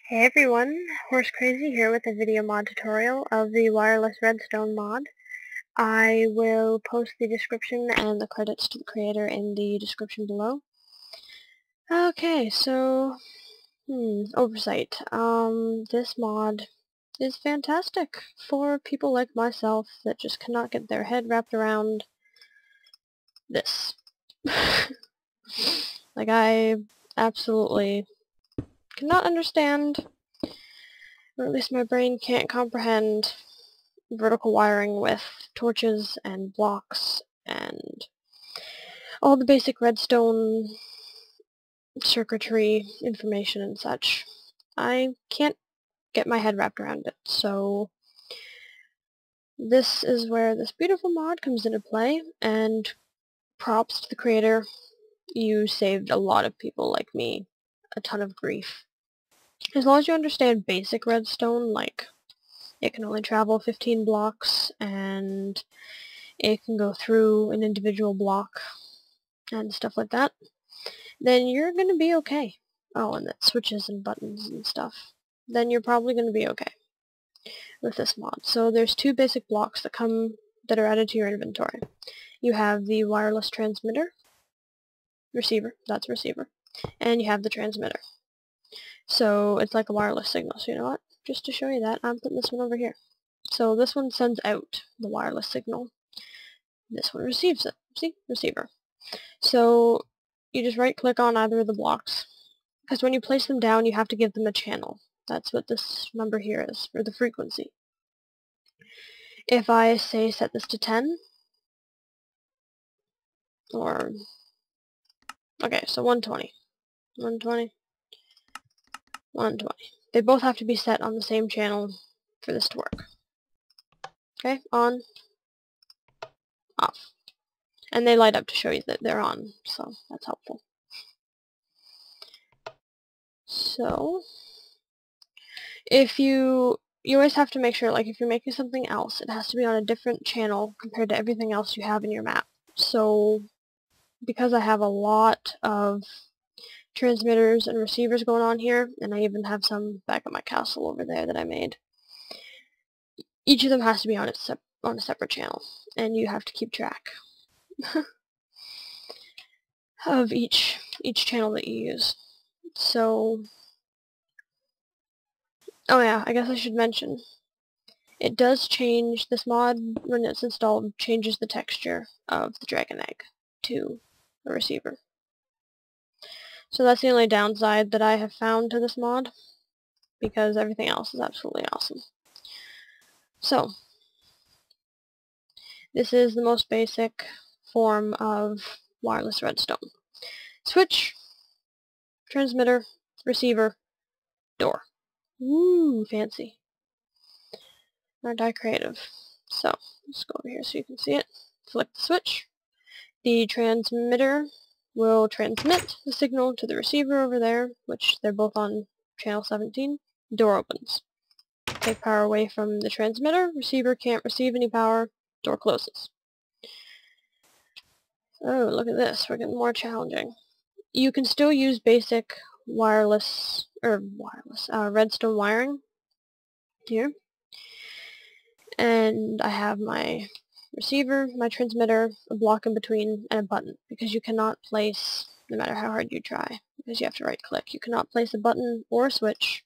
Hey everyone, HorsecrazyMC here with a video mod tutorial of the Wireless Redstone mod. I will post the description and the credits to the creator in the description below. Okay, so, oversight. This mod is fantastic for people like myself that just cannot get their head wrapped around this. Like, I absolutely cannot understand, or at least my brain can't comprehend, vertical wiring with torches and blocks and all the basic redstone circuitry information and such. I can't get my head wrapped around it, so this is where this beautiful mod comes into play, and props to the creator. You saved a lot of people like me a ton of grief. As long as you understand basic redstone, like it can only travel 15 blocks and it can go through an individual block and stuff like that, then you're going to be okay. Oh, and that switches and buttons and stuff. Then you're probably going to be okay with this mod. So there's two basic blocks that are added to your inventory. You have the wireless receiver, that's receiver, and you have the transmitter. So it's like a wireless signal. So you know what? Just to show you that, I'm putting this one over here. So this one sends out the wireless signal. This one receives it. See? Receiver. So you just right-click on either of the blocks, because when you place them down, you have to give them a channel. That's what this number here is, or the frequency. If I say set this to 10, or, okay, so 120, 120, 120. They both have to be set on the same channel for this to work. Okay, on, off. And they light up to show you that they're on, so that's helpful. So, if you always have to make sure, like if you're making something else, it has to be on a different channel compared to everything else you have in your map. So, because I have a lot of transmitters and receivers going on here, and I even have some back at my castle over there that I made, each of them has to be on a separate channel, and you have to keep track of each channel that you use. So, oh yeah, I guess I should mention, it does change, this mod, when it's installed, changes the texture of the dragon egg to a receiver. So that's the only downside that I have found to this mod, because everything else is absolutely awesome. So, this is the most basic form of wireless redstone. Switch, transmitter, receiver, door. Woo, fancy. Aren't I creative? So, let's go over here so you can see it. Flick the switch. The transmitter will transmit the signal to the receiver over there, which they're both on channel 17. Door opens. Take power away from the transmitter. Receiver can't receive any power. Door closes. Oh, look at this. We're getting more challenging. You can still use basic redstone wiring here. And I have my receiver, my transmitter, a block in between, and a button, because you cannot place, no matter how hard you try, because you have to right-click, you cannot place a button or a switch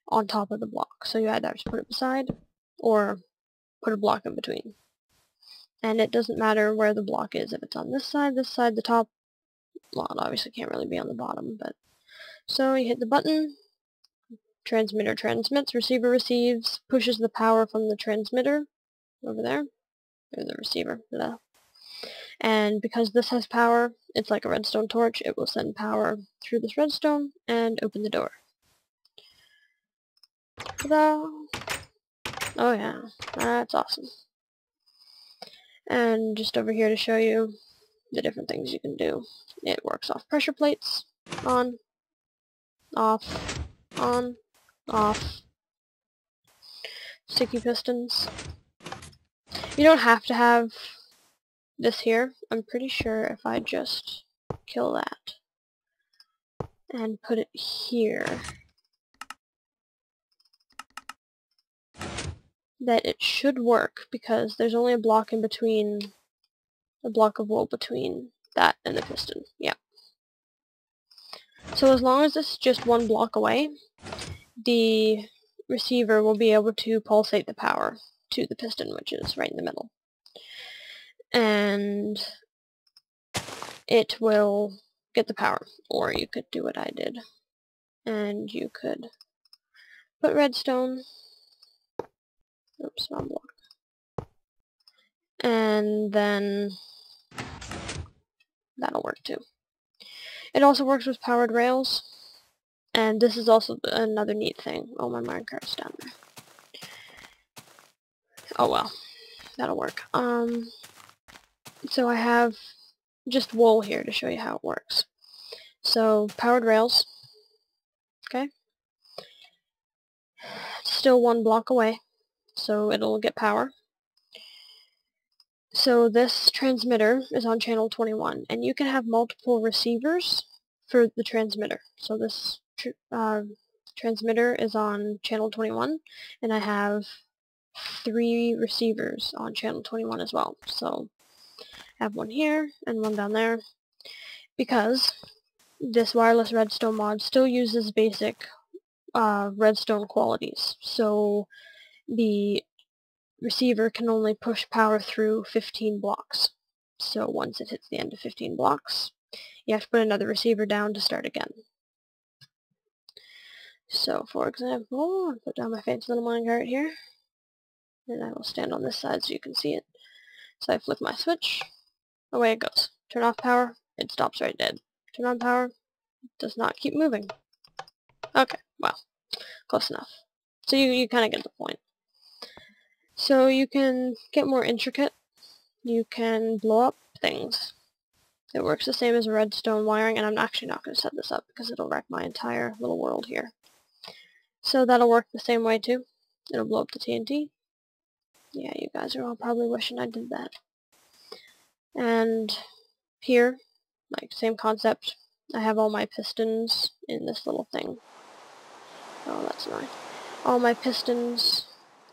on top of the block. So you either have to put it beside, or put a block in between. And it doesn't matter where the block is, if it's on this side, the top, well, it obviously can't really be on the bottom, but, so you hit the button, transmitter transmits, receiver receives, pushes the power from the transmitter, over there, or the receiver, blah. And because this has power, it's like a redstone torch, it will send power through this redstone and open the door. Ta-da! Oh yeah, that's awesome. And just over here to show you the different things you can do. It works off pressure plates, on, off, on, off, sticky pistons. You don't have to have this here. I'm pretty sure if I just kill that and put it here, that it should work because there's only a block in between, a block of wool between that and the piston. Yeah. So as long as it's just one block away, the receiver will be able to pulsate the power to the piston, which is right in the middle. And it will get the power. Or you could do what I did. And you could put redstone. Oops, wrong block. And then that'll work too. It also works with powered rails. And this is also another neat thing. Oh, my minecart's down there. Oh well, that'll work. So I have just wool here to show you how it works. So, powered rails. Okay. Still one block away, so it'll get power. So this transmitter is on channel 21, and you can have multiple receivers for the transmitter. So this transmitter is on channel 21, and I have 3 receivers on channel 21 as well. So I have one here and one down there, because this wireless redstone mod still uses basic redstone qualities. So the receiver can only push power through 15 blocks. So once it hits the end of 15 blocks, you have to put another receiver down to start again. So for example, I'll put down my fancy little minecart here, and I will stand on this side so you can see it. So I flick my switch, away it goes. Turn off power, it stops right dead. Turn on power, it does not keep moving. Okay, well, close enough. So you kind of get the point. So you can get more intricate. You can blow up things. It works the same as redstone wiring, and I'm actually not going to set this up because it'll wreck my entire little world here. So that'll work the same way too. It'll blow up the TNT. Yeah, you guys are all probably wishing I did that. And here, like, same concept. I have all my pistons in this little thing. Oh, that's annoying. All my pistons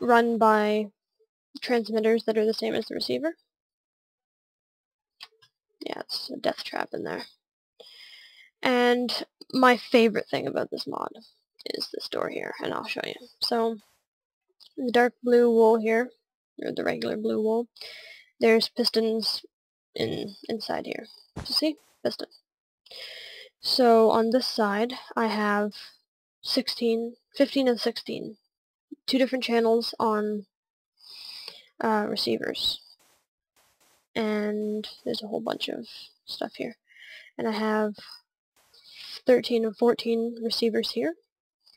run by transmitters that are the same as the receiver. Yeah, it's a death trap in there. And my favorite thing about this mod is this door here, and I'll show you. So, the dark blue wool here, or the regular blue wool, there's pistons inside here. You see? Piston. So, on this side, I have 15 and 16. 2 different channels on receivers. And there's a whole bunch of stuff here. And I have 13 and 14 receivers here.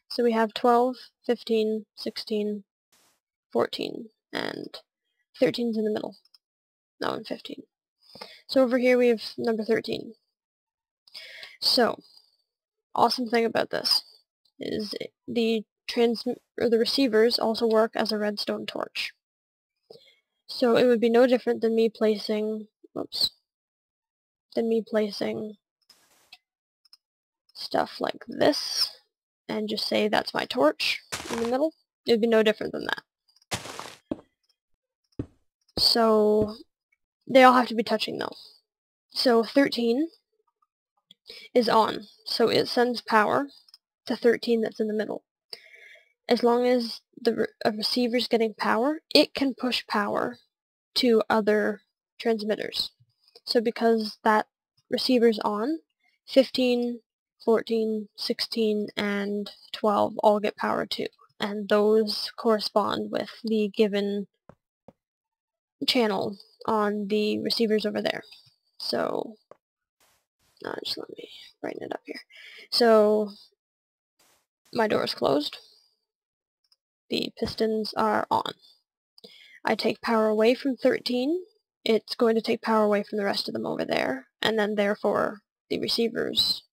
So we have 12, 15, 16, 14, and 13's in the middle. No, and 15. So over here we have number 13. So, awesome thing about this is the receivers also work as a redstone torch. So it would be no different than me placing, stuff like this, and just say that's my torch in the middle. It would be no different than that. So they all have to be touching though. So 13 is on, so it sends power to 13 that's in the middle. As long as the receiver's getting power, it can push power to other transmitters. So because that receiver's on, 15, 14, 16, and 12 all get power too. And those correspond with the given channel on the receivers over there. So, just let me brighten it up here. So, my door is closed. The pistons are on. I take power away from 13. It's going to take power away from the rest of them over there, and then therefore the receivers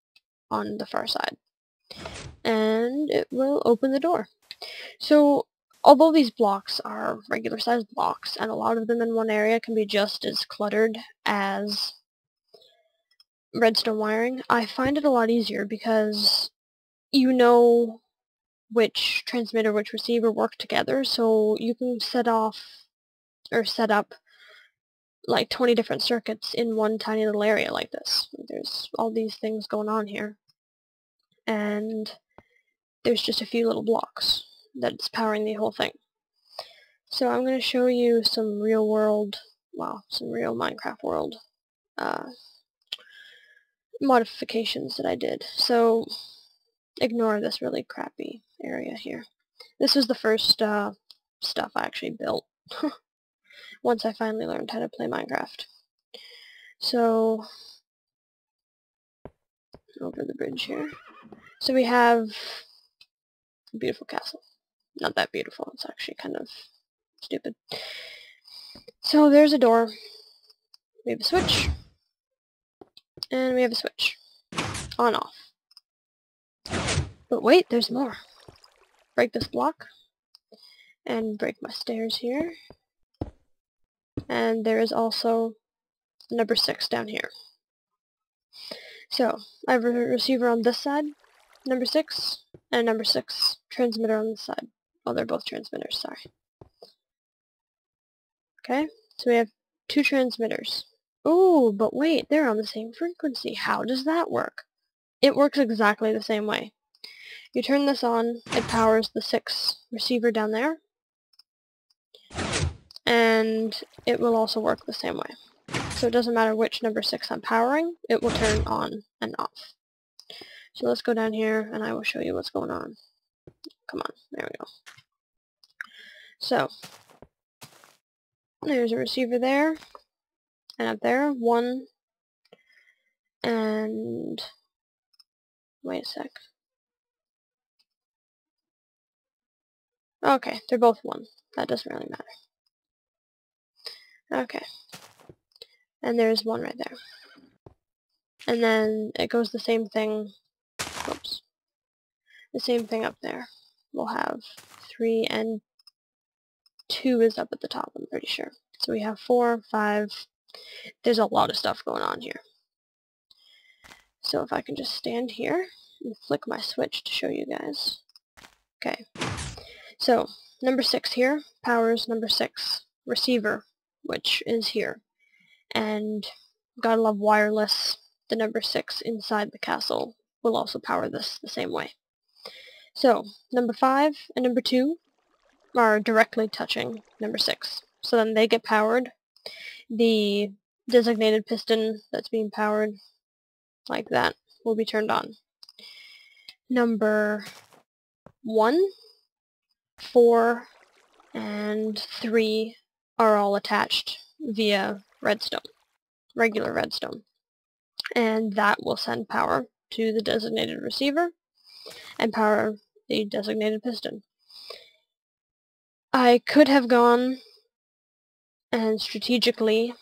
on the far side. And it will open the door. So, although these blocks are regular sized blocks, and a lot of them in one area can be just as cluttered as redstone wiring, I find it a lot easier because you know which transmitter, which receiver work together, so you can set up like 20 different circuits in one tiny little area like this. There's all these things going on here, and there's just a few little blocks that's powering the whole thing. So I'm going to show you some real Minecraft world modifications that I did. So ignore this really crappy area here. This was the first stuff I actually built once I finally learned how to play Minecraft. So over the bridge here. So we have a beautiful castle. Not that beautiful, it's actually kind of stupid. So there's a door. We have a switch. And we have a switch. On, off. But wait, there's more. Break this block. And break my stairs here. And there is also number 6 down here. So, I have a receiver on this side, number 6, and a number 6 transmitter on this side. Oh, they're both transmitters, sorry. Okay, so we have 2 transmitters. Ooh, but wait, they're on the same frequency. How does that work? It works exactly the same way. You turn this on, it powers the 6 receiver down there, and it will also work the same way. So it doesn't matter which number 6 I'm powering, it will turn on and off. So let's go down here and I will show you what's going on. Come on, there we go. So, there's a receiver there, and up there, 1, and, wait a sec. Okay, they're both 1. That doesn't really matter. Okay. And there's 1 right there. And then it goes the same thing, whoops, the same thing up there. We'll have 3 and 2 is up at the top, I'm pretty sure. So we have 4, 5, there's a lot of stuff going on here. So if I can just stand here and flick my switch to show you guys. Okay, so number 6 here powers number 6 receiver, which is here. And gotta love wireless, the number 6 inside the castle will also power this the same way. So, number 5 and number 2 are directly touching number 6. So then they get powered. The designated piston that's being powered, like that, will be turned on. Number 1, 4, and 3 are all attached via redstone, regular redstone. And that will send power to the designated receiver and power the designated piston. I could have gone and strategically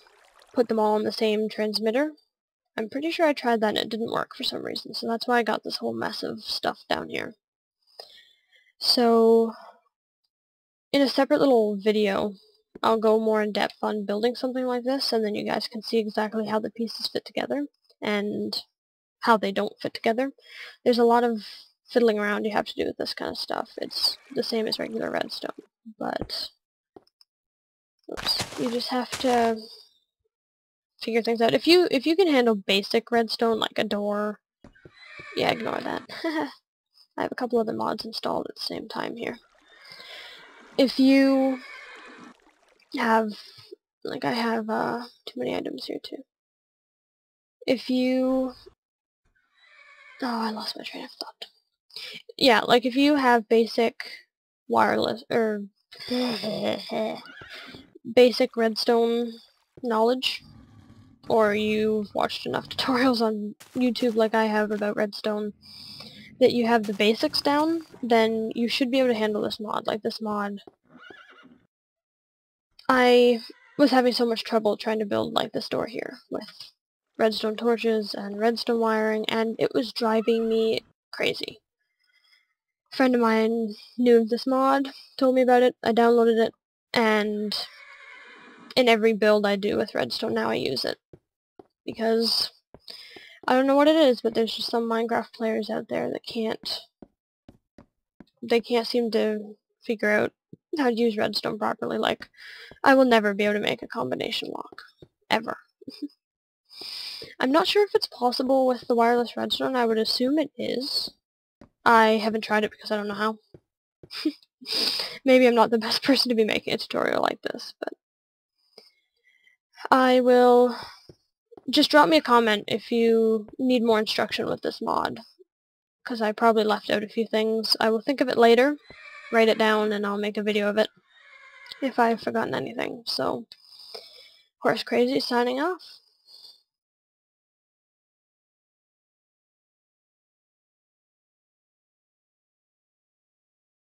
put them all on the same transmitter. I'm pretty sure I tried that and it didn't work for some reason, so that's why I got this whole mess of stuff down here. So, in a separate little video, I'll go more in depth on building something like this, and then you guys can see exactly how the pieces fit together, and how they don't fit together. There's a lot of fiddling around you have to do with this kind of stuff. It's the same as regular redstone, but oops, you just have to figure things out. If you can handle basic redstone, like a door, yeah, ignore that. I have a couple other mods installed at the same time here. If you have, like I have too many items here too. If you, oh, I lost my train of thought. Yeah, like if you have basic wireless, or basic redstone knowledge, or you've watched enough tutorials on YouTube like I have about redstone, that you have the basics down, then you should be able to handle this mod. Like this mod, I was having so much trouble trying to build like this door here with redstone torches and redstone wiring, and it was driving me crazy. A friend of mine knew of this mod, told me about it, I downloaded it, and in every build I do with redstone now I use it. Because I don't know what it is, but there's just some Minecraft players out there that can't they can't seem to figure out how to use redstone properly. Like, I will never be able to make a combination lock. Ever. I'm not sure if it's possible with the wireless redstone. I would assume it is. I haven't tried it because I don't know how. Maybe I'm not the best person to be making a tutorial like this, but I will... Just drop me a comment if you need more instruction with this mod, because I probably left out a few things. I will think of it later, write it down, and I'll make a video of it if I've forgotten anything. So, HorsecrazyMC signing off.